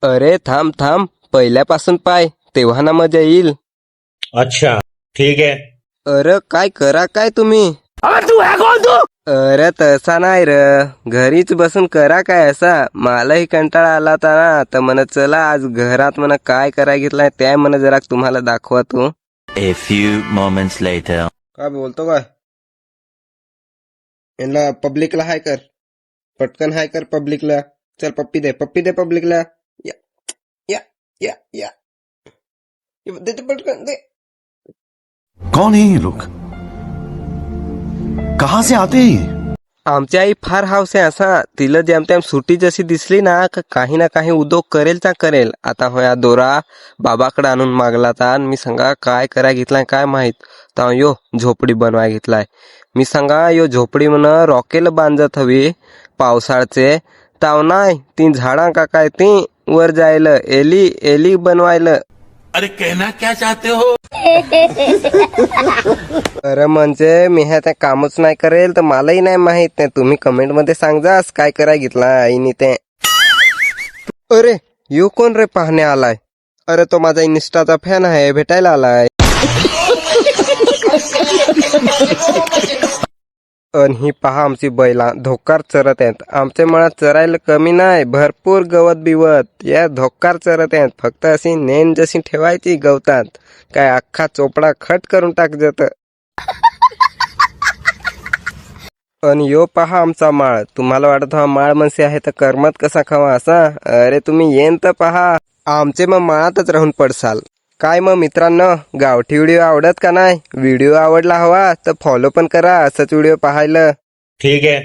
अरे थांब थांब, पहिल्यापासून पाय, तेव्हा ना मजा येईल. अच्छा ठीक है. अरे काय करा काय तुम्ही? अबे तू है कौन तू? अरे तसा नाही र, घरीच बसून करा काय असा. मलाही कंटाळा आला होता ना, तर म्हण चला आज घरात म्हण काय कराय घेतलाय त्या म्हण जरा तुम्हाला दाखवा तू. A few moments later. काय बोलतो काय? यांना पब्लिकला हाय कर, पटकन हाय कर पब्लिकला. चल पप्पी दे पब्लिकला. या या या या दे पटकन दे. कौन है ये लोग? कहां से आते हैं ये? आमची आई फार हाऊस आहे असा. तिला जेमतेम सुट्टी जशी दिसली ना का काही ना काही उद्योग करेल ता करेल. आता होया दोरा बाबाकडे आणून मागला ता, आणि मी सांगा काय कराय घेतलाय काय माहित. तर यो झोपडी बनवाय घेतलाय. मी सांगा यो झोपडी म्हण रॉकेल बांधत हवी पावसाळचे. ताव नाही ती झाडां का काय ती वर जायला एली एली बनवायला. अरे कहना क्या चाहते हो? अरे म्हणजे मी ह्या त्या कामच नाही करेल तर मलाही नाही माहित. नाही तुम्ही कमेंट मध्ये सांगजास काय कराय घेतला आईने ते. अरे यो कोण रे पाहणे आलाय? अरे तो माझा इन्स्टाचा फॅन आहे, भेटायला आलाय. आणि ही पहा आमची बैला धोकार चरत आहेत. आमच्या मळात चरायला कमी नाही, भरपूर गवत बिवत या धोकार चरत आहेत. फक्त अशी नेन जशी ठेवायची गवतात, काय अख्खा चोपडा खट करून टाक जात. आणि यो पहा आमचा माळ. तुम्हाला वाटत हा माळ मनसे आहे तर करमत कसा खावा असा? अरे तुम्ही येन तर पहा, आमचे मग माळातच राहून पडसाल. काय मग मित्रांनो, गावठी व्हिडिओ आवडत का नाही? व्हिडिओ आवडला हवा तर फॉलो पण करा असंच व्हिडिओ पाहायला. ठीक है.